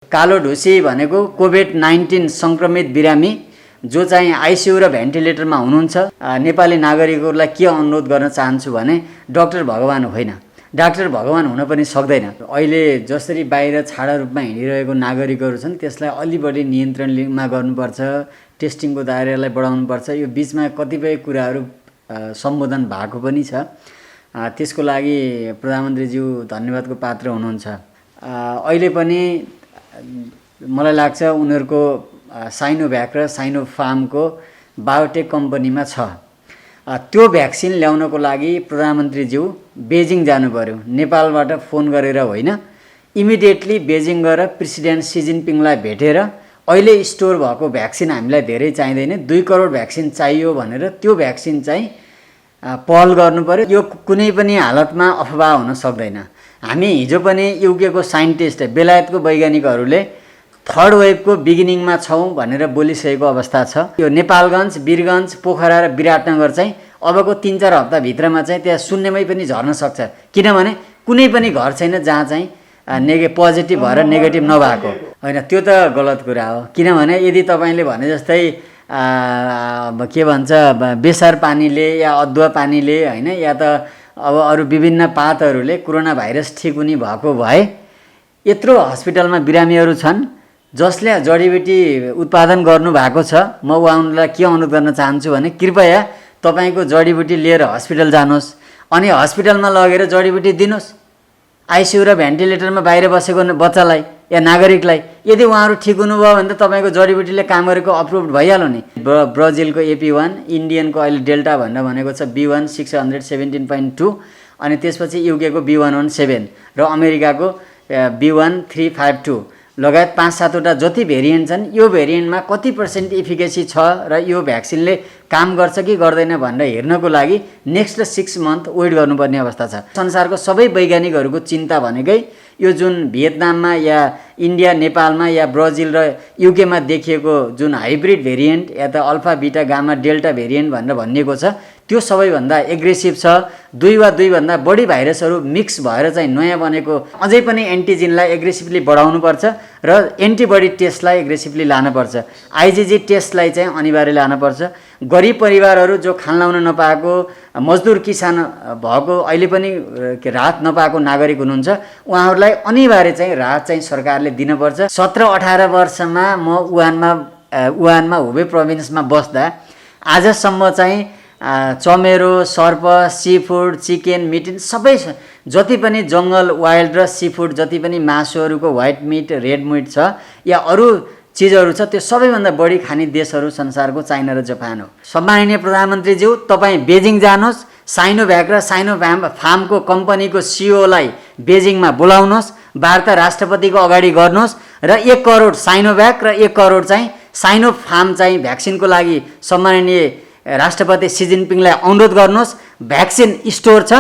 कालो ढुसी भनेको कोभिड-19 संक्रमित बिरामी जो चाहिँ आइसियु र भेन्टिलेटरमा हुनुहुन्छ। नेपाली नागरिकहरूलाई के अनुरोध गर्न चाहन्छु भने डाक्टर भगवान होइन, डाक्टर भगवान हुन पनि सक्दैन। अहिले जसरी बाहिर छाडा रूपमा हिँडिरहेको नागरिकहरू छन् त्यसलाई अलि बढी नियन्त्रणमा गर्नुपर्छ, टेस्टिङको दायरालाई बढाउनुपर्छ। यो बीचमा कतिपय कुराहरू सम्बोधन भएको पनि छ, त्यसको लागि प्रधानमन्त्रीज्यू धन्यवादको पात्र हुनुहुन्छ। अहिले पनि मलाई लाग्छ उनीहरूको साइनोभ्याक र साइनोफार्मको बायोटेक कम्पनीमा छ। त्यो भ्याक्सिन ल्याउनको लागि प्रधानमन्त्रीज्यू बेजिङ जानु पर्यो, नेपालबाट फोन गरेर होइन। इमिडिएटली बेजिङ गएर प्रेसिडेन्ट सी जिनपिङलाई भेटेर अहिले स्टोर भएको भ्याक्सिन हामीलाई धेरै चाहिँदैन, 2 करोड भ्याक्सिन चाहियो भनेर त्यो भ्याक्सिन चाहिँ पहल गर्नु पर्यो। यो कुनै पनि हालतमा अफवाह हुन सक्दैन। हामी हिजो पनि युकेको साइन्टिस्ट, बेलायतको वैज्ञानिकहरूले थर्ड वेभको बिगिनिङमा छौँ भनेर बोलिसकेको अवस्था छ। यो नेपालगञ्ज, वीरगञ्ज, पोखरा र विराटनगर चाहिँ अबको 3-4 हप्ताभित्रमा चाहिँ त्यहाँ शून्यमै पनि झर्न सक्छ, किनभने कुनै पनि घर छैन जहाँ चाहिँ पोजिटिभ भएर नेगेटिभ नभएको होइन। त्यो त गलत कुरा हो, किनभने यदि तपाईँले भने जस्तै के भन्छ बेसार पानीले या अदुवा पानीले होइन, या त अब अरू विभिन्न पातहरूले कोरोना भाइरस ठिक हुने भएको भए, यत्रो हस्पिटलमा बिरामीहरू छन् जसले जडीबुटी उत्पादन गर्नु भएको छ। म उहाँलाई के अनुरोध गर्न चाहन्छु भने कृपया तपाईँको जडीबुटी लिएर हस्पिटल जानुहोस् अनि हस्पिटलमा लगेर जडीबुटी दिनुहोस्। आइसियु र भेन्टिलेटरमा बाहिर बसेको बच्चालाई या नागरिकलाई यदि उहाँहरू ठिक हुनुभयो भने त तपाईँको जडीबुटीले काम गरेको अप्रुभ भइहाल्यो नि। ब्राजिलको AP1, इन्डियनको अहिले डेल्टा भनेर भनेको छ B1 617.2, अनि त्यसपछि युकेको B117 र अमेरिकाको B1352 लगायत 5-7वटा जति भेरिएन्ट छन्। यो भेरिएन्टमा कति % इफिकेसी छ र यो भ्याक्सिनले काम गर्छ कि गर्दैन भनेर हेर्नको लागि नेक्स्ट 6 मन्थ वेट गर्नुपर्ने अवस्था छ। संसारको सबै वैज्ञानिकहरूको चिन्ता भनेकै यो जुन भियतनाममा या इन्डिया, नेपालमा या ब्राजिल र युकेमा देखिएको जुन हाइब्रिड भेरिएन्ट या त अल्फा, बिटा, गामा, डेल्टा भेरिएन्ट भनेर भनिएको छ, त्यो सबैभन्दा एग्रेसिभ छ। 2 वा 2 भन्दा बढी भाइरसहरू मिक्स भएर चाहिँ नयाँ बनेको। अझै पनि एन्टिजेनलाई एग्रेसिभली बढाउनुपर्छ र एन्टिबडी टेस्टलाई एग्रेसिभली लानुपर्छ। IgG टेस्टलाई चाहिँ अनिवार्य लानुपर्छ। गरिब परिवारहरू जो खान लाउन नपाएको, मजदुर किसान भएको, अहिले पनि राहत नपाएको नागरिक हुनुहुन्छ, उहाँहरूलाई अनिवार्य चाहिँ राहत चाहिँ सरकारले दिनुपर्छ। 17-18 वर्षमा म वुहानमा हुबे प्रोभिन्समा बस्दा आजसम्म चाहिँ चमेरो, सर्प, सी फुड, चिकन, मिट सबै जति पनि जङ्गल वाइल्ड र सी फुड जति पनि मासुहरूको व्हाइट मिट, रेड मिट छ या अरू चिजहरू छ, त्यो सबैभन्दा बढी खाने देशहरू संसारको चाइना र जापान हो। सम्माननीय प्रधानमन्त्रीज्यू, तपाईँ बेजिङ जानुहोस्, साइनोभ्याक र साइनोफार्मको कम्पनीको CEOलाई बेजिङमा बोलाउनुहोस्, वार्ता राष्ट्रपतिको अगाडि गर्नुहोस् र 1 करोड साइनोभ्याक र 1 करोड चाहिँ साइनोफार्म चाहिँ भ्याक्सिनको लागि सम्माननीय राष्ट्रपति सी जिनपिङलाई अनुरोध गर्नुहोस्। भ्याक्सिन स्टोर छ,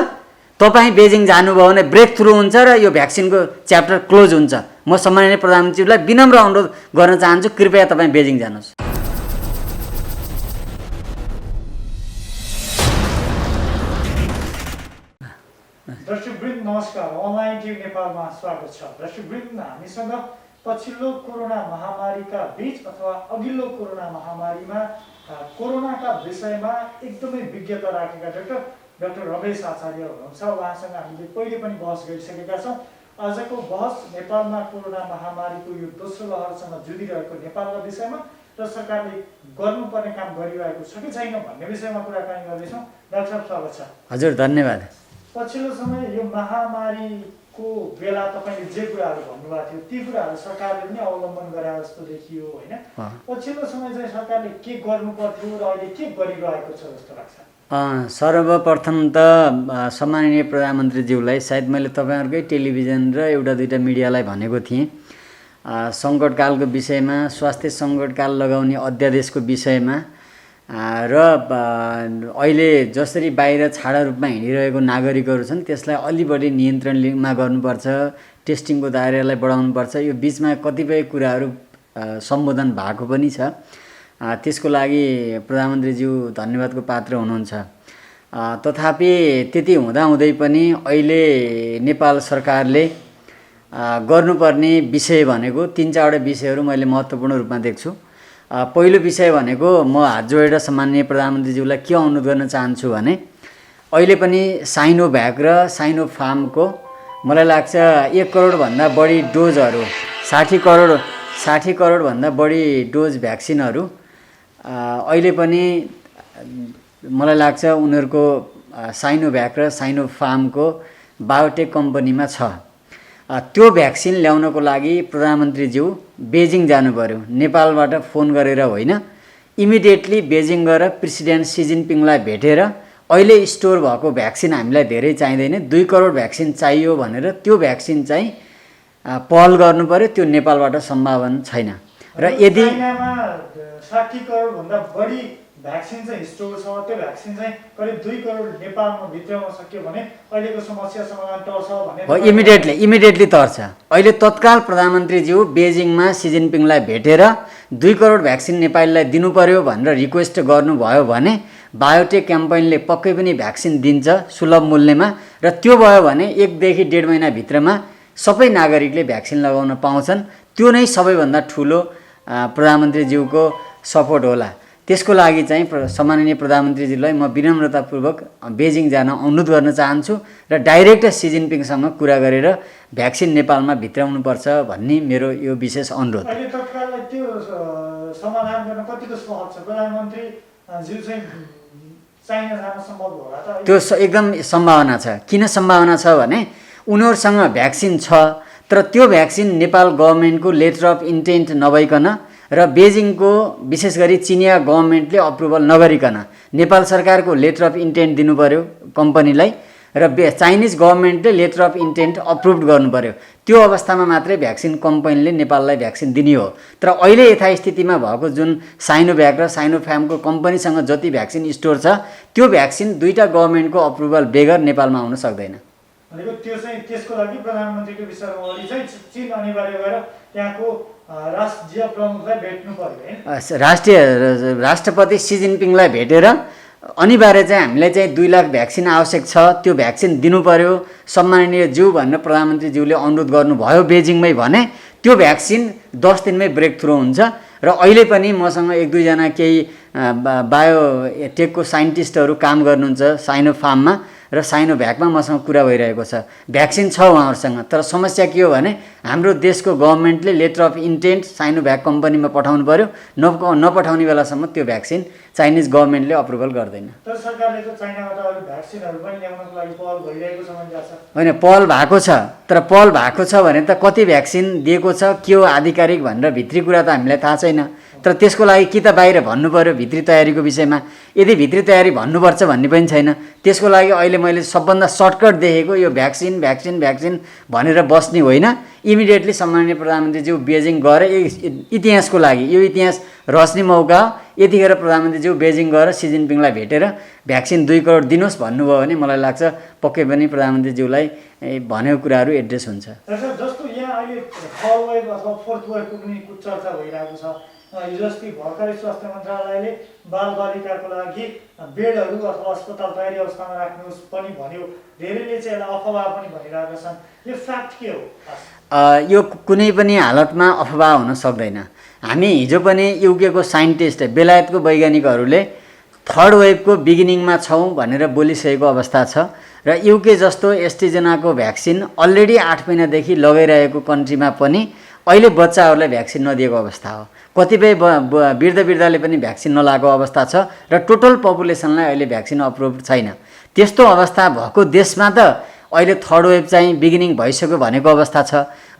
तपाईँ बेजिङ जानुभयो भने ब्रेक थ्रु हुन्छ र यो भ्याक्सिनको च्याप्टर क्लोज हुन्छ। म सम्माननीय प्रधानमन्त्रीलाई विनम्र अनुरोध गर्न चाहन्छु, कृपया तपाईँ बेजिङ जानुहोस्। दर्शकवृन्द नमस्कार, अनलाइन टिभी नेपालमा स्वागत छ। दर्शकवृन्द, हामीसँग पछिल्लो कोरोना महामारीका बीच अथवा अघिल्लो कोरोना महामारीमा कोरोनाका विषयमा एकदमै विज्ञता राखेका डाक्टर रमेश आचार्य हुनुहुन्छ। उहाँसँग हामीले पहिले पनि बहस गरिसकेका छौँ। आजको बहस नेपालमा कोरोना महामारीको यो दोस्रो लहरसँग जुधिरहेको नेपालका विषयमा र सरकारले गर्नुपर्ने काम गरिरहेको छ कि छैन भन्ने विषयमा कुराकानी गर्दैछौँ। डाक्टर साहब स्वागत छ। हजुर, धन्यवाद। पछिल्लो समय यो महामारीको बेला तपाईँले जे कुराहरू भन्नुभएको थियो ती कुराहरू सरकारले पनि अवलम्बन गरे जस्तो देखियो होइन। पछिल्लो समय चाहिँ सरकारले के गर्नु पर्थ्यो र अहिले के गरिरहेको छ जस्तो लाग्छ? सर्वप्रथम त सम्माननीय प्रधानमन्त्रीज्यूलाई सायद मैले तपाईँहरूकै टेलिभिजन र एउटा दुईवटा मिडियालाई भनेको थिएँ, सङ्कटकालको विषयमा, स्वास्थ्य सङ्कटकाल लगाउने अध्यादेशको विषयमा र अहिले जसरी बाहिर छाडा रूपमा हिँडिरहेको नागरिकहरू छन् त्यसलाई अलि बढी नियन्त्रणमा गर्नुपर्छ, टेस्टिङको दायरालाई बढाउनुपर्छ। यो बीचमा कतिपय कुराहरू सम्बोधन भएको पनि छ, त्यसको लागि प्रधानमन्त्रीज्यू धन्यवादको पात्र हुनुहुन्छ। तथापि त्यति हुँदाहुँदै पनि अहिले नेपाल सरकारले गर्नुपर्ने विषय भनेको 3-4वटा विषयहरू मैले महत्त्वपूर्ण रूपमा देख्छु। पहिलो विषय भनेको म हात जोडेर सम्माननीय प्रधानमन्त्रीज्यूलाई के अनुरोध गर्न चाहन्छु भने अहिले पनि साइनोभ्याक र साइनोफार्मको मलाई लाग्छ 1 करोडभन्दा बढी डोजहरू 60 करोडभन्दा बढी डोज भ्याक्सिनहरू अहिले पनि मलाई लाग्छ उनीहरूको साइनोभ्याक र साइनोफार्मको बायोटेक कम्पनीमा छ। त्यो भ्याक्सिन ल्याउनको लागि प्रधानमन्त्रीज्यू बेजिङ जानु पर्यो, नेपालबाट फोन गरेर होइन, इमिडिएटली बेजिङ गएर प्रेसिडेन्ट सी जिनपिङलाई भेटेर अहिले स्टोर भएको भ्याक्सिन हामीलाई धेरै चाहिँदैन, 2 करोड भ्याक्सिन चाहियो भनेर त्यो भ्याक्सिन चाहिँ पहल गर्नु पर्यो। त्यो नेपालबाट सम्भावना छैन र यदि चाइनामा 60 करोडभन्दा बढी भ्याक्सिन चाहिँ स्टोर छ, त्यो भ्याक्सिन चाहिँ करिब 2 करोड नेपालमा भित्राउन सक्यो भने अहिलेको समस्या समाधान टर्छ भने इमिडिएटली तर्छ। अहिले तत्काल प्रधानमन्त्रीज्यू बेजिङमा सी जिनपिङलाई भेटेर 2 करोड भ्याक्सिन नेपालीलाई दिनु पर्यो भनेर रिक्वेस्ट गर्नुभयो भने बायोटेक कम्पनीले पक्कै पनि भ्याक्सिन दिन्छ सुलभ मूल्यमा र त्यो भयो भने 1 देखि 1.5 महिनाभित्रमा सबै नागरिकले भ्याक्सिन लगाउन पाउँछन्। त्यो नै सबैभन्दा ठुलो प्रधानमन्त्रीज्यूको सपोर्ट होला। त्यसको लागि चाहिँ सम्माननीय प्रधानमन्त्रीज्यूलाई म विनम्रतापूर्वक बेजिङ जान अनुरोध गर्न चाहन्छु र डाइरेक्ट सी जिनपिङसँग कुरा गरेर भ्याक्सिन नेपालमा भित्राउनुपर्छ भन्ने मेरो यो विशेष अनुरोध। अहिले तत्काललाई त्यो समाधान गर्न कतिको सहज छ? प्रधानमन्त्री ज्यू चाहिँ चाइना जान सम्भव होला त? त्यो एकदम सम्भावना छ। किन सम्भावना छ भने उनीहरूसँग भ्याक्सिन छ, तर त्यो भ्याक्सिन नेपाल गभर्मेन्टको लेटर अफ इन्टेन्ट नभइकन र बेजिङको विशेष गरी चिनिया गभर्मेन्टले अप्रुभल नगरिकन नेपाल सरकारको लेटर अफ इन्टेन्ट दिनु पर्यो कम्पनीलाई र चाइनिज गभर्मेन्टले लेटर अफ इन्टेन्ट अप्रुभड गर्नु पर्यो। त्यो अवस्थामा मात्रै भ्याक्सिन कम्पनीले नेपाललाई भ्याक्सिन दिने हो। तर अहिले यथास्थितिमा भएको जुन साइनोभ्याक र साइनोफार्मको कम्पनीसँग जति भ्याक्सिन स्टोर छ त्यो भ्याक्सिन 2टा गभर्मेन्टको अप्रुभल बेगर नेपालमा आउन सक्दैन। भनेको त्यो चाहिँ त्यसको लागि प्रधानमन्त्रीको विषयमा अगाडि चाहिँ चीन अनिवार्य भएर त्यहाँको राष्ट्रिय प्रमुखलाई भेट्नु पर्यो है? राष्ट्रपति सी जिनपिङलाई भेटेर अनिवार्य चाहिँ हामीलाई चाहिँ 2 लाख भ्याक्सिन आवश्यक छ, त्यो भ्याक्सिन दिनु पर्यो सम्माननीय ज्यू भनेर प्रधानमन्त्रीज्यूले अनुरोध गर्नुभयो बेजिङमै भने त्यो भ्याक्सिन 10 दिनमै ब्रेक थ्रु हुन्छ। र अहिले पनि मसँग 1-2 जना केही बायोटेकको साइन्टिस्टहरू काम गर्नुहुन्छ साइनोफार्ममा र साइनोभ्याकमा मसँग कुरा भइरहेको छ। भ्याक्सिन छ उहाँहरूसँग, तर समस्या के हो भने हाम्रो देशको गभर्मेन्टले लेटर अफ इन्टेन्ट साइनोभ्याक कम्पनीमा पठाउनु पर्यो, नपठाउने बेलासम्म त्यो भ्याक्सिन चाइनिज गभर्मेन्टले अप्रुभल गर्दैन। तर सरकारले त चाइनाबाट अरू भ्याक्सिनहरू पनि ल्याउनको लागि पहल भइरहेको छ भनिरहेको छ। होइन, पहल भएको छ, तर पहल भएको छ भने त कति भ्याक्सिन दिएको छ के हो आधिकारिक भनेर भित्री कुरा त हामीलाई थाहा छैन। तर त्यसको लागि कि त बाहिर भन्नु पर्यो भित्री तयारीको विषयमा, यदि भित्री तयारी भन्नुपर्छ भन्ने पनि छैन। त्यसको लागि अहिले मैले सबभन्दा सर्टकट देखेको यो भ्याक्सिन भ्याक्सिन भ्याक्सिन भनेर बस्ने होइन, इमिडिएटली सम्माननीय प्रधानमन्त्रीज्यू बेजिङ गएर इतिहासको लागि यो इतिहास रच्ने मौका हो। यतिखेर प्रधानमन्त्रीज्यू बेजिङ गएर सी जिनपिङलाई भेटेर भ्याक्सिन 2 करोड दिनुहोस् भन्नुभयो भने मलाई लाग्छ पक्कै पनि प्रधानमन्त्रीज्यूलाई भनेको कुराहरू एड्रेस हुन्छ। जस्तो यहाँ अहिले 3rd वेभ अथवा 4th वेभको पनि चर्चा भइरहेको छ। हिजो अस्ति भर्खरै स्वास्थ्य मन्त्रालयले बालबालिकाको लागि बेडहरू अथवा अस्पताल तयारी अवस्थामा राख्नुहोस् पनि भन्यो। धेरैले चाहिँ यसलाई अफवाह पनि भनिरहेका छन्। यो फ्याक्ट के हो? यो कुनै पनि हालतमा अफवाह हुन सक्दैन। हामी हिजो पनि युकेको साइन्टिस्ट बेलायतको वैज्ञानिकहरूले 3rd वेभको बिगिनिङमा छौँ भनेर बोलिसकेको अवस्था छ र युके जस्तो एस्ट्राजेनेकाको भ्याक्सिन अलरेडी 8 महिनादेखि लगाइरहेको कन्ट्रीमा पनि अहिले बच्चाहरूलाई भ्याक्सिन नदिएको अवस्था हो। कतिपय वृद्धले पनि भ्याक्सिन नलागेको अवस्था छ र टोटल पपुलेसनलाई अहिले भ्याक्सिन अप्रुभ छैन। त्यस्तो अवस्था भएको देशमा त अहिले 3rd वेभ चाहिँ बिगिनिङ भइसक्यो भनेको अवस्था छ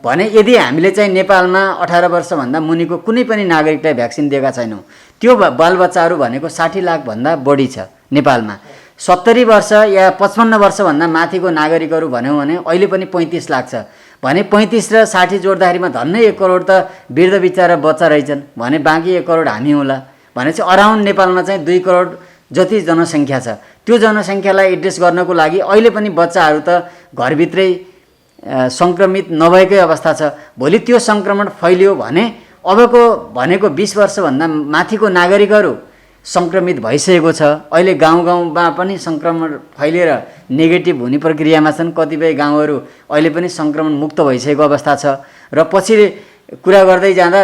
भने यदि हामीले चाहिँ नेपालमा 18 वर्षभन्दा मुनिको कुनै पनि नागरिकलाई भ्याक्सिन दिएका छैनौँ, त्यो बालबच्चाहरू भनेको 60 लाखभन्दा बढी छ नेपालमा। 70 वर्ष या 55 वर्षभन्दा माथिको नागरिकहरू भन्यौँ भने अहिले पनि 35 लाख छ भने 35 र 60 जोड्दाखेरिमा झन्नै 1 करोड त वृद्ध बिचारा बच्चा रहेछन् भने बाँकी 1 करोड हामी होला भने चाहिँ अराउन्ड नेपालमा चाहिँ 2 करोड जति जनसङ्ख्या छ। त्यो जनसङ्ख्यालाई एड्रेस गर्नको लागि अहिले पनि बच्चाहरू त घरभित्रै सङ्क्रमित नभएकै अवस्था छ। भोलि त्यो सङ्क्रमण फैलियो भने अबको भनेको 20 वर्षभन्दा माथिको नागरिकहरू सङ्क्रमित भइसकेको छ। अहिले गाउँ गाउँमा पनि सङ्क्रमण फैलिएर नेगेटिभ हुने प्रक्रियामा छन्। कतिपय गाउँहरू अहिले पनि सङ्क्रमण मुक्त भइसकेको अवस्था छ। र पछि कुरा गर्दै जाँदा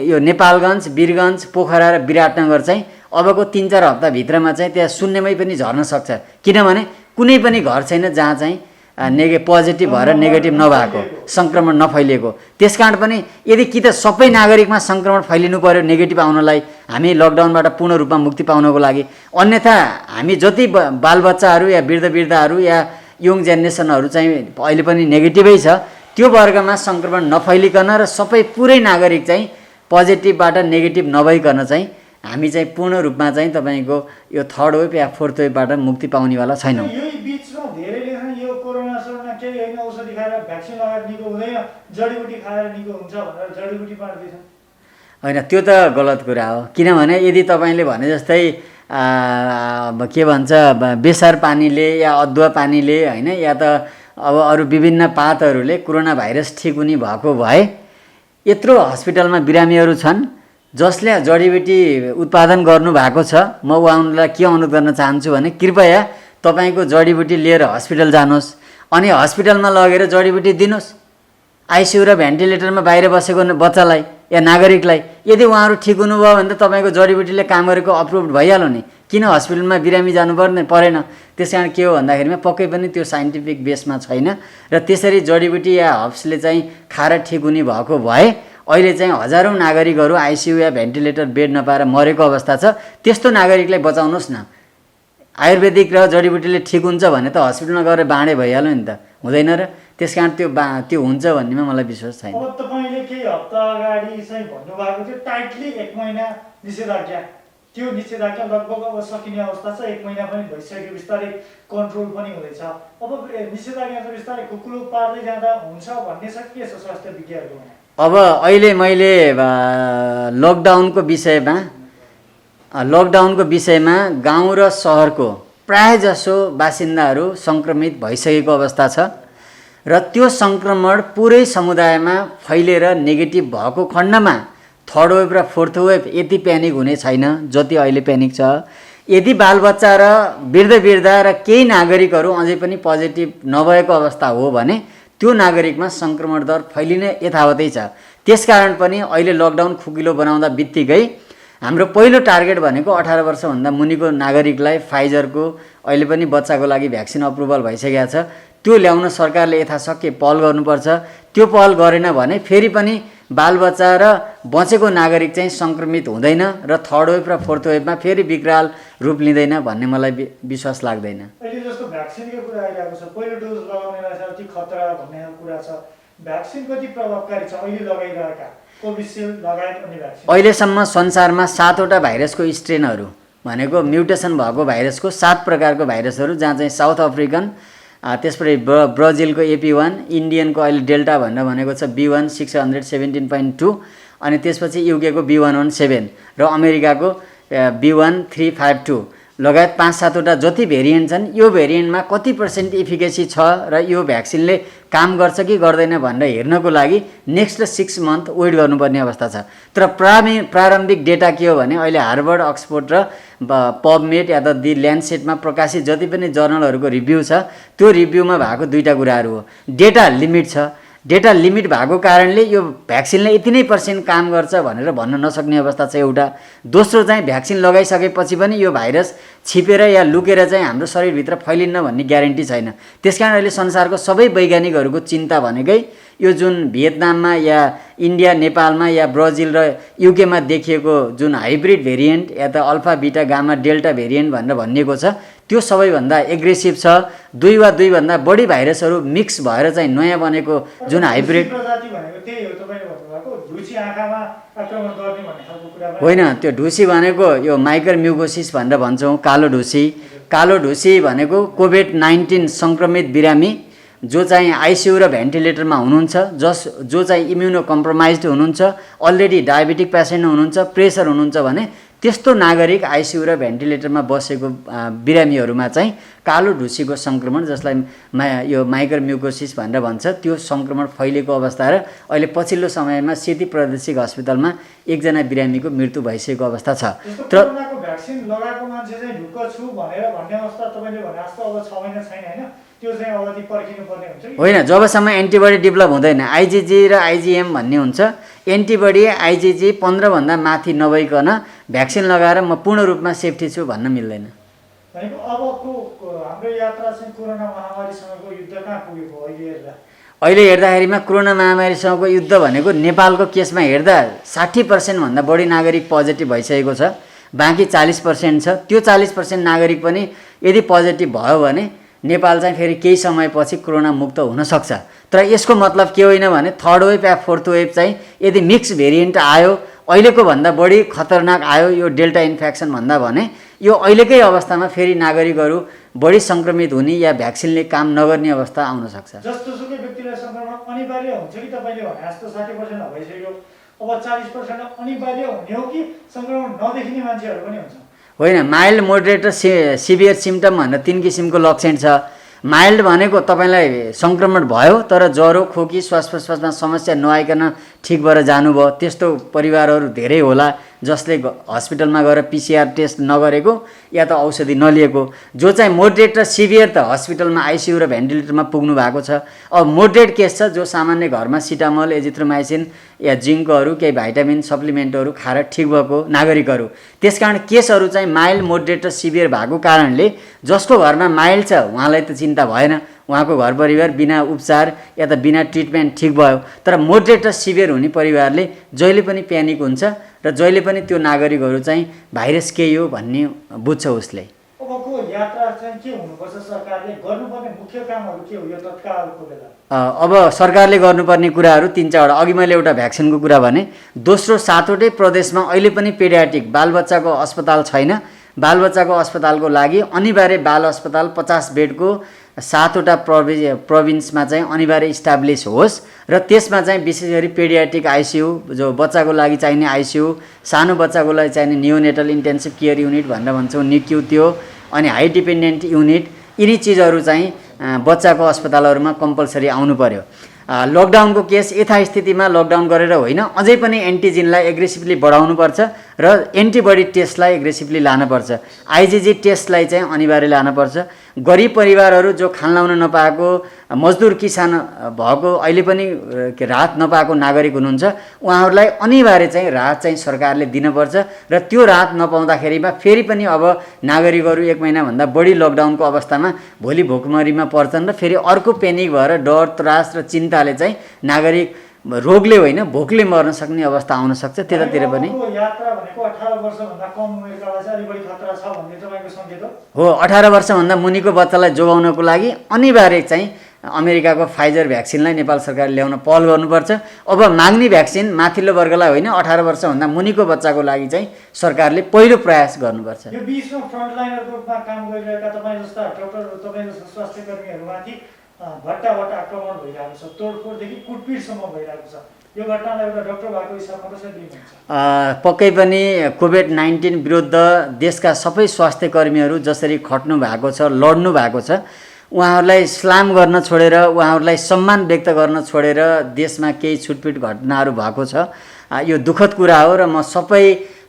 यो नेपालगञ्ज, वीरगञ्ज, पोखरा र विराटनगर चाहिँ अबको 3-4 हप्ताभित्रमा चाहिँ त्यहाँ शून्यमै पनि झर्न सक्छ। किनभने कुनै पनि घर छैन जहाँ चाहिँ पोजिटिभ भएर नेगेटिभ नभएको, सङ्क्रमण नफैलिएको। त्यस कारण पनि यदि कि त सबै नागरिकमा सङ्क्रमण फैलिनु पर्यो नेगेटिभ आउनलाई, हामी लकडाउनबाट पूर्ण रूपमा मुक्ति पाउनको लागि, अन्यथा हामी जति बालबच्चाहरू या वृद्धहरू या यङ जेनेरेसनहरू चाहिँ अहिले पनि नेगेटिभै छ, त्यो वर्गमा सङ्क्रमण नफैलिकन र सबै पुरै नागरिक चाहिँ पोजिटिभबाट नेगेटिभ नभइकन चाहिँ हामी चाहिँ पूर्ण रूपमा चाहिँ तपाईँको यो 3rd वेभ या 4th वेभबाट मुक्ति पाउनेवाला छैनौँ। यही बिचमा धेरैले यो कोरोना केही होइन, औषधि खाएर भ्याक्सिन लगाएर निको हुँदैन, जडीबुटी खाएर निको हुन्छ भनेर जडीबुटी बाँड्दैछन्। होइन, त्यो त गलत कुरा हो। किनभने यदि तपाईँले भने जस्तै के भन्छ बेसार पानीले या अदुवा पानीले होइन, या त अब अरू विभिन्न पातहरूले कोरोना भाइरस ठिक हुने भएको भए, यत्रो हस्पिटलमा बिरामीहरू छन् जसले जडीबुटी उत्पादन गर्नुभएको छ। म उहाँलाई के अनुरोध गर्न चाहन्छु भने कृपया तपाईँको जडीबुटी लिएर हस्पिटल जानुहोस्, अनि हस्पिटलमा लगेर जडीबुटी दिनुहोस्। आइसियु र भेन्टिलेटरमा बाहिर बसेको बच्चालाई या नागरिकलाई यदि उहाँहरू ठिक हुनुभयो भने त तपाईँको जडीबुटीले काम गरेको अप्रुभ भइहाल्यो नि। किन हस्पिटलमा बिरामी जानुपर्ने परेन? त्यस कारण के हो भन्दाखेरिमा पक्कै पनि त्यो साइन्टिफिक बेसमा छैन। र त्यसरी जडीबुटी या हर्ब्सले चाहिँ खाएर ठिक हुने भएको भए अहिले चाहिँ हजारौँ नागरिकहरू आइसियु या भेन्टिलेटर बेड नपाएर मरेको अवस्था छ। त्यस्तो नागरिकलाई बचाउनुहोस् न। आयुर्वेदिक र जडीबुटीले ठिक हुन्छ भने त हस्पिटलमा गएर बाँडे भइहाल्यो नि त, हुँदैन र? त्यस कारण त्यो हुन्छ भन्नेमा मलाई विश्वास छैन। अब तपाईँले केही हप्ता अगाडि चाहिँ भन्नुभएको थियो टाइटली 1 महिना निषेधाज्ञा, त्यो निषेधाज्ञा लगभग अब सकिने अवस्था छ। 1 महिना पनि भइसक्यो, बिस्तारै कन्ट्रोल पनि हुँदैछ। अब निषेधाज्ञा चाहिँ बिस्तारै खुकुलो पार्दै जाँदा हुन्छ भन्ने छ, के छ स्वास्थ्य विज्ञहरूको? अब अहिले मैले लकडाउनको विषयमा गाउँ र सहरको प्रायःजसो बासिन्दाहरू सङ्क्रमित भइसकेको अवस्था छ र त्यो सङ्क्रमण पुरै समुदायमा फैलेर नेगेटिभ भएको खण्डमा 3rd वेभ र 4th वेभ यति प्यानिक हुने छैन जति अहिले प्यानिक छ। यदि बालबच्चा र वृद्ध र केही नागरिकहरू अझै पनि पोजिटिभ नभएको अवस्था हो भने त्यो नागरिकमा सङ्क्रमण दर फैलिने यथावतै छ। त्यसकारण पनि अहिले लकडाउन खुकिलो बनाउँदा बित्तिकै हाम्रो पहिलो टार्गेट भनेको 18 वर्षभन्दा मुनिको नागरिकलाई फाइजरको अहिले पनि बच्चाको लागि भ्याक्सिन अप्रुभल भइसकेको छ। त्यो ल्याउन सरकारले यथाशक्य पहल गर्नुपर्छ। त्यो पहल गरेन भने फेरि पनि बालबच्चा र बचेको नागरिक चाहिँ सङ्क्रमित हुँदैन र 3rd वेभ र 4th वेभमा फेरि विकराल रूप लिँदैन भन्ने मलाई विश्वास लाग्दैन। अहिले जस्तो भ्याक्सिनको कुरा आइरहेको छ, पहिलो डोज लगाउनेलाई अति खतरा भन्ने कुरा छ। भ्याक्सिन कति प्रभावकारी छ अहिले लगाइरहेका कोभिसिल्ड लगायत अन्य भ्याक्सिन? अहिलेसम्म संसारमा 7वटा भाइरसको स्ट्रेनहरू भनेको म्युटेसन भएको भाइरसको 7 प्रकारको भाइरसहरू, जहाँ चाहिँ साउथ अफ्रिकन, त्यसपछि ब्राजिलको AP1, इन्डियनको अहिले डेल्टा भनेर भनेको छ B1 617.2, अनि त्यसपछि युकेको B117 र अमेरिकाको B1352 लगायत 5-7वटा जति भेरिएन्ट छन्। यो भेरिएन्टमा कति % इफिकेसी छ र यो भ्याक्सिनले काम गर्छ कि गर्दैन भनेर हेर्नको लागि नेक्स्ट 6 मन्थ वेट गर्नुपर्ने अवस्था छ। तर प्रारम्भिक डेटा के हो भने अहिले हार्वर्ड, अक्सफोर्ड र पबमेड या त दि ल्यान्डसेटमा प्रकाशित जति पनि जर्नलहरूको रिभ्यू छ, त्यो रिभ्यूमा भएको 2टा कुराहरू हो। डेटा लिमिट छ। डेटा लिमिट भएको कारणले यो भ्याक्सिनले यति नै % काम गर्छ भनेर भन्न नसक्ने अवस्था छ एउटा। दोस्रो चाहिँ भ्याक्सिन लगाइसकेपछि पनि यो भाइरस छिपेर या लुकेर चाहिँ हाम्रो शरीरभित्र फैलिन्न भन्ने ग्यारेन्टी छैन। त्यसकारण अहिले संसारको सबै वैज्ञानिकहरूको चिन्ता भनेकै यो जुन भियतनाममा या इन्डिया, नेपालमा या ब्राजिल र युकेमा देखिएको जुन हाइब्रिड भेरिएन्ट या त अल्फा, बिटा, गामा, डेल्टा भेरिएन्ट भनेर भनिएको छ, त्यो सबैभन्दा एग्रेसिभ छ। 2 वा 2 भन्दा बढी भाइरसहरू मिक्स भएर चाहिँ नयाँ बनेको जुन हाइब्रिड होइन, त्यो ढुसी भनेको यो माइक्रो म्युकोसिस भनेर भन्छौँ, कालो ढुसी। कालो ढुसी भनेको कोभिड-19 सङ्क्रमित बिरामी जो चाहिँ आइसियु र भेन्टिलेटरमा हुनुहुन्छ, जो चाहिँ इम्युनो कम्प्रोमाइज्ड हुनुहुन्छ, अलरेडी डायबिटिक पेसेन्ट हुनुहुन्छ, प्रेसर हुनुहुन्छ भने त्यस्तो नागरिक आइसियु र भेन्टिलेटरमा बसेको बिरामीहरूमा चाहिँ कालो ढुसीको सङ्क्रमण, जसलाई यो माइक्रो म्युकोसिस भनेर भन्छ, त्यो सङ्क्रमण फैलेको अवस्था र अहिले पछिल्लो समयमा सेती प्रादेशिक हस्पिटलमा 1जना बिरामीको मृत्यु भइसकेको अवस्था छ। तर भ्याक्सिन लगाएको मान्छे चाहिँ ढुक्क छु भन्ने अवस्था तपाईँले भने जस्तो अब 6 महिना छैन होइन, त्यो चाहिँ अवधि पर्खिनुपर्ने हुन्छ कि? होइन, जबसम्म एन्टिबडी डेभलप हुँदैन, आइजिजी र आइजिएम भन्ने हुन्छ, एन्टिबडी आइजिजी 15 भन्दा माथि नभइकन भ्याक्सिन लगाएर म पूर्ण रूपमा सेफ्टी छु भन्न मिल्दैन। भनेको अबको हाम्रो यात्रा चाहिँ कोरोना महामारीसँगको युद्ध कहाँ पुगेको अहिले हेर्दा? अहिले हेर्दाखेरिमा कोरोना महामारीसँगको युद्ध भनेको नेपालको केसमा हेर्दा 60% भन्दा बढी नागरिक पोजिटिभ भइसकेको छ, बाँकी 40% छ। त्यो 40% नागरिक पनि यदि पोजिटिभ भयो भने नेपाल चाहिँ फेरि केही समयपछि कोरोना मुक्त हुनसक्छ। तर यसको मतलब के होइन भने थर्ड वेभ या फोर्थ वेभ चाहिँ यदि मिक्स भेरिएन्ट आयो, अहिलेको भन्दा बढी खतरनाक आयो यो डेल्टा इन्फेक्सन भन्दा भने यो अहिलेकै अवस्थामा फेरि नागरिकहरू बढी सङ्क्रमित हुने या भ्याक्सिनले काम नगर्ने अवस्था आउन सक्छ। जस्तोसुकै व्यक्तिलाई सङ्क्रमण अनिवार्य हुन्छ कि तपाईँले भने जस्तो 60% भइसक्यो, अब 40% अनिवार्य हुने हो कि सङ्क्रमण नदेखिने मान्छेहरू पनि हुन्छ? होइन, माइल्ड, मोडरेट र सिभियर सिम्टम भनेर 3 किसिमको लक्षण छ। माइल्ड भनेको तपाईँलाई सङ्क्रमण भयो तर ज्वरो, खोकी, श्वास प्रश्वासमा समस्या नआइकन ठिक भएर जानुभयो, त्यस्तो परिवारहरू धेरै होला जसले हस्पिटलमा गएर पिसिआर टेस्ट नगरेको या त औषधि नलिएको। जो चाहिँ मोडरेट र सिभियर त हस्पिटलमा आइसियु र भेन्टिलेटरमा पुग्नु भएको छ। अब मोडरेट केस छ जो सामान्य घरमा सिटामोल, एजिथ्रोमाइसिन या जिङ्कहरू, केही भाइटामिन सप्लिमेन्टहरू खाएर ठिक भएको नागरिकहरू। त्यसकारण केसहरू चाहिँ माइल्ड, मोडरेट र सिभियर भएको कारणले जसको घरमा माइल्ड छ उहाँलाई त चिन्ता भएन, उहाँको घर परिवार बिना उपचार या त बिना ट्रिटमेन्ट ठिक भयो। तर मोडरेट र सिभियर हुने परिवारले जहिले पनि प्यानिक हुन्छ र जहिले पनि त्यो नागरिकहरू चाहिँ भाइरस केही हो भन्ने बुझ्छ उसले। अबको यात्रा चाहिँ के हुनुपर्छ? सरकारले गर्नुपर्ने मुख्य कामहरू के हो यो तत्कालको बेला? अब सरकारले गर्नुपर्ने कुराहरू 3-4 अघि मैले एउटा भ्याक्सिनको कुरा भने, दोस्रो 7वटै प्रदेशमा अहिले पनि पेडियाट्रिक बालबच्चाको अस्पताल छैन। बालबच्चाको अस्पतालको लागि अनिवार्य बाल अस्पताल 50 बेडको 7वटा प्रोभिन्समा चाहिँ अनिवार्य इस्टाब्लिस होस् र त्यसमा चाहिँ विशेष गरी पेडियाट्रिक आइसियु, जो बच्चाको लागि चाहिने आइसियु, सानो बच्चाको लागि चाहिने नियोनेटल इन्टेन्सिभ केयर युनिट भनेर भन्छौँ, निक्यु, त्यो अनि हाई डिपेन्डेन्ट युनिट, यिनी चिजहरू चाहिँ बच्चाको अस्पतालहरूमा कम्पलसरी आउनु पर्यो। लकडाउनको केस यथास्थितिमा लकडाउन गरेर होइन, अझै पनि एन्टिजेनलाई एग्रेसिभली बढाउनुपर्छ र एन्टिबडी टेस्टलाई एग्रेसिभली लानुपर्छ। आइजिजी टेस्टलाई चाहिँ अनिवार्य लानुपर्छ। गरिब परिवारहरू जो खान लाउन नपाएको, मजदुर किसान भएको, अहिले पनि राहत नपाएको नागरिक हुनुहुन्छ, उहाँहरूलाई अनिवार्य चाहिँ राहत चाहिँ सरकारले दिनुपर्छ र त्यो राहत नपाउँदाखेरिमा फेरि पनि अब नागरिकहरू 1 महिनाभन्दा बढी लकडाउनको अवस्थामा भोलि भोकमरीमा पर्छन् र फेरि अर्को पेनिक भएर डर, त्रास र चिन्ताले चाहिँ नागरिक रोगले होइन भोकले मर्न सक्ने अवस्था आउन सक्छ। त्यतातिर पनि यात्रा भनेको 18 वर्षभन्दा कम उमेरकालाई चाहिँ अलि बढी खतरा छ भन्ने तपाईँको सङ्केत हो। 18 वर्षभन्दा मुनिको बच्चालाई जोगाउनको लागि अनिवार्य चाहिँ अमेरिकाको फाइजर भ्याक्सिनलाई नेपाल सरकारले ल्याउन पहल गर्नुपर्छ। अब माग्ने भ्याक्सिन माथिल्लो वर्गलाई होइन, 18 वर्षभन्दा मुनिको बच्चाको लागि चाहिँ सरकारले पहिलो प्रयास गर्नुपर्छ। यो बीचमा फ्रन्टलाइनरको रूपमा काम गरिरहेका तपाईँ जस्ता डाक्टर, तपाईँ जस्ता स्वास्थ्य कर्मीहरूमाथि भट्टाभट आक्रमण भइरहेको छ, तोडफोडदेखि कुटपिटसम्म भइरहेको छ। यो घटनालाई एउटा डाक्टर भएको हिसाबमा कसरी लिनुहुन्छ? पक्कै पनि कोभिड-19 विरुद्ध देशका सबै स्वास्थ्य कर्मीहरू जसरी खट्नु भएको छ, लड्नु भएको छ, उहाँहरूलाई सलाम गर्न छोडेर, उहाँहरूलाई सम्मान व्यक्त गर्न छोडेर देशमा केही छुटपिट घटनाहरू भएको छ। यो दुःखद कुरा हो र म सबै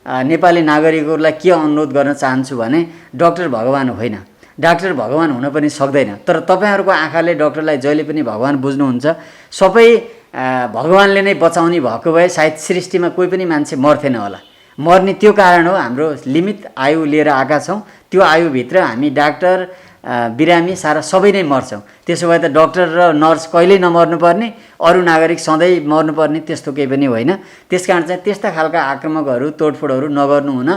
नेपाली नागरिकहरूलाई के अनुरोध गर्न चाहन्छु भने डाक्टर भगवान होइन, डाक्टर भगवान हुन पनि सक्दैन, तर तपाईँहरूको आँखाले डाक्टरलाई जहिले पनि भगवान बुझ्नुहुन्छ। सबै भगवानले नै बचाउने भएको भए सायद सृष्टिमा कोही पनि मान्छे मर्थेन होला। मर्ने त्यो कारण हो हाम्रो लिमिट आयु लिएर आएका छौँ, त्यो आयुभित्र हामी डाक्टर, बिरामी सारा सबै नै मर्छौँ। त्यसो भए त डाक्टर र नर्स कहिल्यै नमर्नुपर्ने, अरू नागरिक सधैँ मर्नुपर्ने त्यस्तो केही पनि होइन। त्यसकारण चाहिँ त्यस्ता खालका आक्रमकहरू, तोडफोडहरू नगर्नु हुन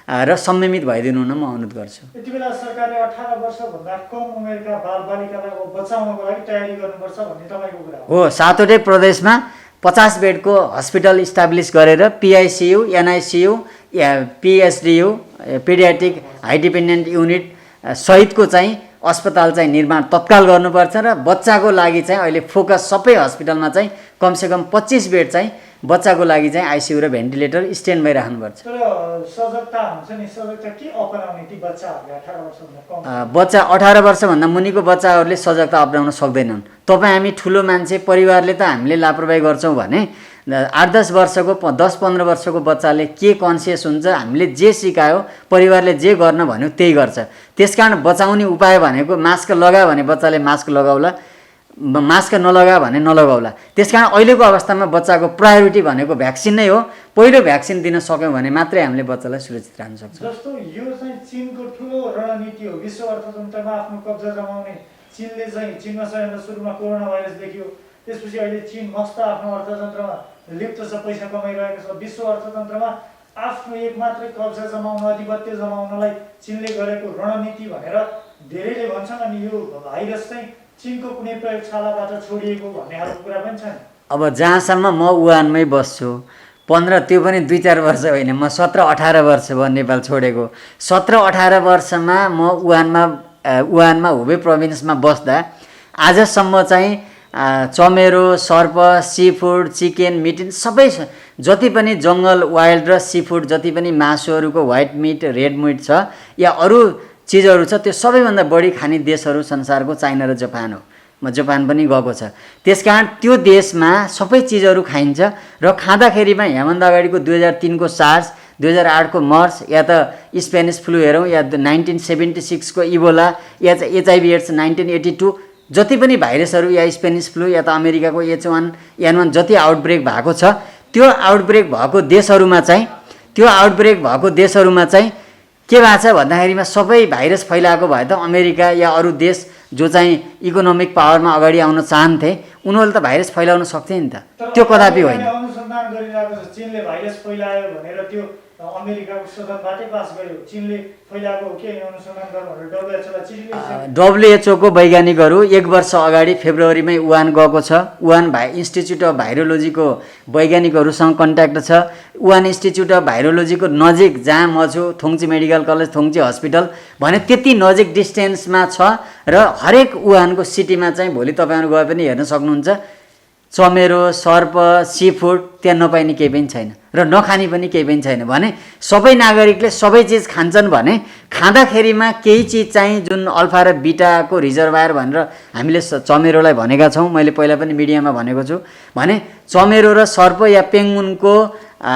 र संयमित भइदिनु हुन म अनुरोध गर्छु। यति बेला सरकारले 18 वर्षभन्दा कम उमेरका बालबालिकालाई बचाउनको लागि तयारी गर्नुपर्छ भन्ने तपाईँको कुरा हो। 7वटै प्रदेशमा 50 बेडको हस्पिटल इस्टाब्लिस गरेर PICU, NICU, PHDU, paediatric high dependent unit सहितको चाहिँ अस्पताल चाहिँ निर्माण तत्काल गर्नुपर्छ र बच्चाको लागि चाहिँ अहिले फोकस सबै हस्पिटलमा चाहिँ कमसेकम 25 बेड चाहिँ बच्चाको लागि चाहिँ आइसियु र भेन्टिलेटर स्ट्यान्ड बाई राख्नुपर्छ। तर सजगता हुन्छ नि, सजगता के अपनाउने ती बच्चाहरूले 18 वर्षभन्दा कम? बच्चा 18 वर्षभन्दा मुनिको बच्चाहरूले सजगता अपनाउन सक्दैनन्। तपाईँ हामी ठुलो मान्छे परिवारले त हामीले लापरवाही गर्छौँ भने 8-10 वर्षको 10-15 वर्षको बच्चाले के कन्सियस हुन्छ, हामीले जे सिकायो, परिवारले जे गर्न भन्यो त्यही गर्छ। त्यसकारण बचाउने उपाय भनेको मास्क लगा भने बच्चाले मास्क लगाउला, मास्क नलगा भने नलगाउला। त्यसकारण अहिलेको अवस्थामा बच्चाको प्रायोरिटी भनेको भ्याक्सिन नै हो। पहिलो भ्याक्सिन दिन सक्यौँ भने मात्रै हामीले बच्चालाई सुरक्षित राख्न सक्छौँ। जस्तो यो चाहिँ चीनको ठुलो रणनीति हो, विश्व अर्थतन्त्रमा आफ्नो कब्जा जमाउने। चीनले चाहिँ चीनमा सबैभन्दा सुरुमा कोरोना भाइरस देखियो, त्यसपछि अहिले चीन मस्त आफ्नो अर्थतन्त्रमा लिप्त छ, पैसा कमाइरहेको छ। विश्व अर्थतन्त्रमा आफ्नो एक मात्रै कब्जा जमाउन, आधिपत्य जमाउनलाई चीनले गरेको रणनीति भनेर धेरैले भन्छन्। अनि यो भाइरस चाहिँ चीनको कुनै प्रयोगशालाबाट छोडिएको भन्ने खालको कुरा पनि छ। अब जहाँसम्म म वुहानमै बस्छु, 15 त्यो पनि 2-4 वर्ष होइन, म 17-18 वर्ष भयो नेपाल छोडेको। 17-18 वर्षमा म वुहानमा हुबे प्रोभिन्समा बस्दा आजसम्म चाहिँ चमेरो, सर्प, सी फुड, चिकन, मिट सबै जति पनि जङ्गल वाइल्ड र सी फुड जति पनि मासुहरूको व्हाइट मिट, रेड मिट छ या अरू चिजहरू छ, त्यो सबैभन्दा बढी खाने देशहरू संसारको चाइना र जापान हो। म जापान पनि गएको छ। त्यसकारण त्यो देशमा सबै चिजहरू खाइन्छ र खाँदाखेरिमा यहाँभन्दा अगाडिको 2003 को सार्स, 2008 को मर्स, या त स्पेनिस फ्लू हेरौँ, या 1976 को इबोला, या HIV एड्स 1982, जति पनि भाइरसहरू या स्पेनिस फ्लू या त अमेरिकाको H1N1 जति आउटब्रेक भएको छ, त्यो आउटब्रेक भएको देशहरूमा चाहिँ के भएको छ भन्दाखेरिमा सबै भाइरस फैलाएको भए त अमेरिका या अरू देश जो चाहिँ इकोनोमिक पावरमा अगाडि आउन चाहन्थे, उनीहरूले त भाइरस फैलाउन सक्थे नि त। त्यो कदापि होइन। अनुसन्धान गरिरहेको छ, चीनले भाइरस फैलायो भनेर त्यो अमेरिकाको सदनबाटै पास गर्यो। चीनले फैलाएको हो के अनुसन्धान गर्नु भनेर WHO को वैज्ञानिकहरू 1 वर्ष अगाडि फेब्रुअरीमै वुहान गएको छ। वुहान इन्स्टिच्युट अफ भाइरोलोजीको वैज्ञानिकहरूसँग कन्ट्याक्ट छ। वुहान इन्स्टिच्युट अफ भाइरोलोजीको नजिक जहाँ म छु, थोङ्ची मेडिकल कलेज, थोङ्ची हस्पिटल भने त्यति नजिक डिस्टेन्समा छ र हरेक वुहानको सिटीमा चाहिँ भोलि तपाईँहरू गए पनि हेर्न सक्नुहुन्छ, चमेरो, सर्प, सी फुड त्यहाँ नपाइने केही पनि छैन र नखाने पनि केही पनि छैन। भने सबै नागरिकले सबै चिज खान्छन् भने खाँदाखेरिमा केही चिज चाहिँ जुन अल्फा र बिटाको रिजर्भायर भनेर हामीले चमेरोलाई भनेका छौँ, मैले पहिला पनि मिडियामा भनेको छु। भने चमेरो र सर्प या पेङ्गुनको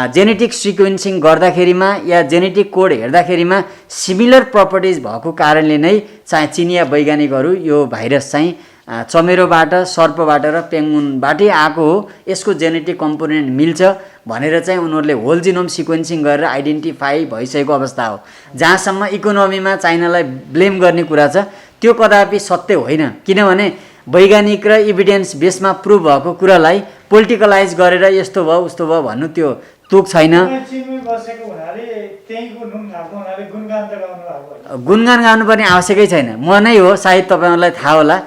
जेनेटिक सिक्वेन्सिङ गर्दाखेरिमा या जेनेटिक कोड हेर्दाखेरिमा सिमिलर प्रपर्टिज भएको कारणले नै चाहिँ चिनिया वैज्ञानिकहरू यो भाइरस चाहिँ चमेरोबाट, सर्पबाट र पेङ्गुनबाटै आएको हो, यसको जेनेटिक कम्पोनेन्ट मिल्छ भनेर चाहिँ उनीहरूले होल जिनोम सिक्वेन्सिङ गरेर आइडेन्टिफाई भइसकेको अवस्था हो। जहाँसम्म इकोनोमीमा चाइनालाई ब्लेम गर्ने कुरा छ, त्यो कदापि सत्य होइन। किनभने वैज्ञानिक र इभिडेन्स बेसमा प्रुभ भएको कुरालाई पोलिटिकलाइज गरेर यस्तो भयो उस्तो भयो भन्नु त्यो तुक छैन। गुणगान गाउनुपर्ने आवश्यकै छैन। म नै हो, सायद तपाईँहरूलाई थाहा होला,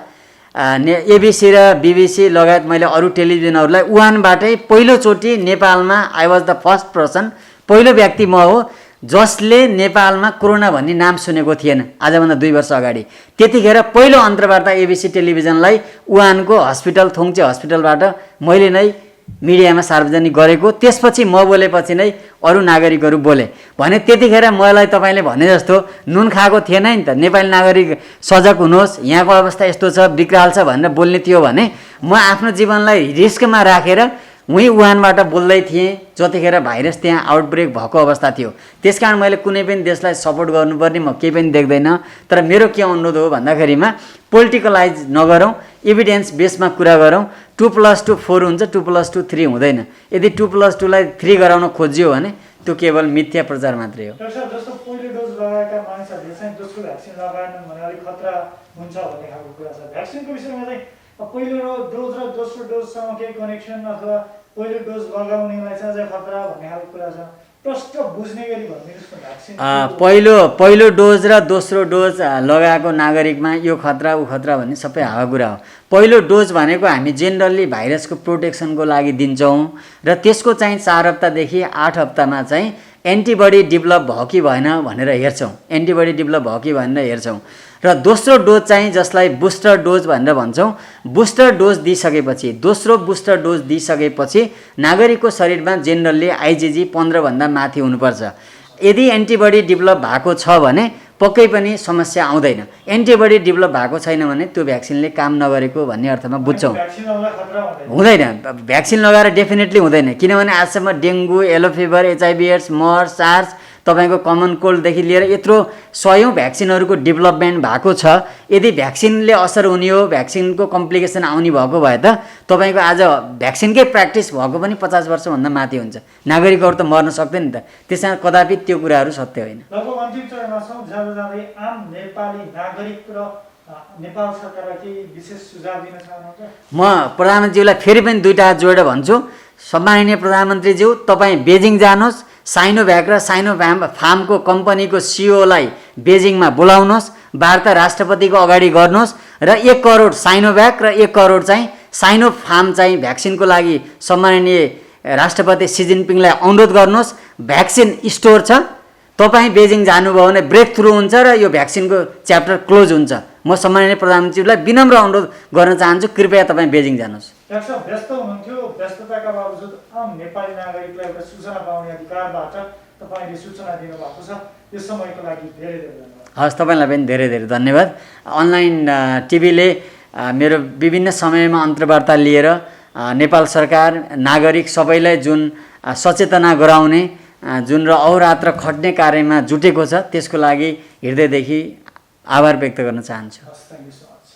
ABC र BBC लगायत मैले अरू टेलिभिजनहरूलाई वुहानबाटै पहिलोचोटि नेपालमा I was the first person, पहिलो व्यक्ति म हो जसले नेपालमा कोरोना भन्ने नाम सुनेको थिएन आजभन्दा 2 वर्ष अगाडि। त्यतिखेर पहिलो अन्तर्वार्ता ABC टेलिभिजनलाई वुहानको हस्पिटल, थोङ्चे हस्पिटलबाट मैले नै मिडियामा सार्वजनिक गरेको। त्यसपछि म बोलेपछि नै अरू नागरिकहरू बोले। भने त्यतिखेर मलाई तपाईँले भने जस्तो नुन खाएको थिएन नि त, नेपाली नागरिक सजग हुनुहोस्, यहाँको अवस्था यस्तो छ, विकराल छ भनेर बोल्ने थियो भने म आफ्नो जीवनलाई रिस्कमा राखेर उहीँ वुहानबाट बोल्दै थिएँ जतिखेर भाइरस त्यहाँ आउटब्रेक भएको अवस्था थियो। त्यसकारण मैले कुनै पनि देशलाई सपोर्ट गर्नुपर्ने म केही पनि देख्दैन। तर मेरो के अनुरोध हो भन्दाखेरिमा पोलिटिकलाइज नगरौँ, इभिडेन्स बेसमा कुरा गरौँ। 2+2 4 हुन्छ, 2+2 3 हुँदैन। यदि 2+2 लाई 3 गराउन खोजियो भने त्यो केवल मिथ्या प्रचार मात्रै हो। जस्तो पहिलो डोज लगाएका मानिसहरूले चाहिँ दोस्रो भ्याक्सिन लगाएनन् भने अलिक खतरा हुन्छ भन्ने खालको कुरा छ। भ्याक्सिनको विषयमा चाहिँ पहिलो डोज र दोस्रो डोजसँग केही कनेक्सन अथवा पहिलो डोज लगाउनेलाई चाहिँ खतरा भन्ने खालको कुरा छ, प्रष्ट बुझ्ने गरी भनिदिनुहोस् न। भ्याक्सिन पहिलो डोज र दोस्रो डोज लगाएको नागरिकमा यो खतरा ऊ खतरा भन्ने सबै हावाकुरा हो। पहिलो डोज भनेको हामी जेनरली भाइरसको प्रोटेक्सनको लागि दिन्छौँ र त्यसको चाहिँ 4 हप्तादेखि 8 हप्तामा चाहिँ एन्टिबडी डेभलप भयो कि भएन भनेर हेर्छौँ, एन्टिबडी डेभलप भयो कि भनेर हेर्छौँ। र दोस्रो डोज चाहिँ जसलाई बुस्टर डोज भनेर भन्छौँ, बुस्टर डोज दिइसकेपछि, दोस्रो बुस्टर डोज दिइसकेपछि नागरिकको शरीरमा जेनरली IgG 15 भन्दा माथि हुनुपर्छ। यदि एन्टिबडी डेभलप भएको छ भने पक्कै पनि समस्या आउँदैन। एन्टिबडी डेभलप भएको छैन भने त्यो भ्याक्सिनले काम नगरेको भन्ने अर्थमा बुझ्छौँ। भ्याक्सिन लगाउँदा खतरा हुँदैन। हुँदैन, भ्याक्सिन लगाएर डेफिनेटली हुँदैन, किनभने आजसम्म dengue, yellow fever, HIV AIDS, MERS, SARS, तपाईँको कमन कोल्डदेखि लिएर यत्रो सयौँ भ्याक्सिनहरूको डेभलपमेन्ट भएको छ। यदि भ्याक्सिनले असर हुने हो, भ्याक्सिनको कम्प्लिकेसन आउने भएको भए त तपाईँको आज भ्याक्सिनकै प्र्याक्टिस भएको पनि 50 वर्षभन्दा माथि हुन्छ। नागरिकहरू त मर्न सक्दैन नि त। त्यसमा कदापि त्यो कुराहरू सत्य होइन। लगभग अन्तिम चरणमा छौँ। जाँदा जाँदै आम नेपाली नागरिक र नेपाल सरकारलाई केही विशेष सुझाव दिन चाहनुहुन्छ? म प्रधानमन्त्रीलाई फेरि पनि दुईवटा हात जोडेर भन्छु, सम्माननीय प्रधानमन्त्रीज्यू, तपाईँ बेजिङ जानुहोस्, साइनोभ्याक र फार्मको कम्पनीको सिइओलाई बेजिङमा बोलाउनुहोस्, वार्ता राष्ट्रपतिको अगाडि गर्नुहोस् र 1 करोड साइनोभ्याक र 1 करोड चाहिँ साइनोफार्म चाहिँ भ्याक्सिनको लागि सम्माननीय राष्ट्रपति सी जिनपिङलाई अनुरोध गर्नुहोस्। भ्याक्सिन स्टोर छ, तपाईँ बेजिङ जानुभयो भने ब्रेक थ्रु हुन्छ र यो भ्याक्सिनको च्याप्टर क्लोज हुन्छ। म सम्माननीय प्रधानमन्त्रीलाई विनम्र अनुरोध गर्न चाहन्छु, कृपया तपाईँ बेजिङ जानुहोस्। डाक्टर साहब व्यस्त हुनुहुन्थ्यो, व्यस्तताका बावजुद आम नेपाली नागरिकलाई एउटा सूचना पाउने अधिकारबाट तपाईँले सूचना दिनुभएको छ। यो समयको लागि धेरै धेरै धन्यवाद। हस्, तपाईँलाई पनि धेरै धेरै धन्यवाद। अनलाइन टिभीले मेरो विभिन्न समयमा अन्तर्वार्ता लिएर नेपाल सरकार, नागरिक सबैलाई जुन सचेतना गराउने, जुन र अहोरात्र खट्ने कार्यमा जुटेको छ, त्यसको लागि हृदयदेखि आभार व्यक्त गर्न चाहन्छु। हस्, थ्याङ्क यू सो मच।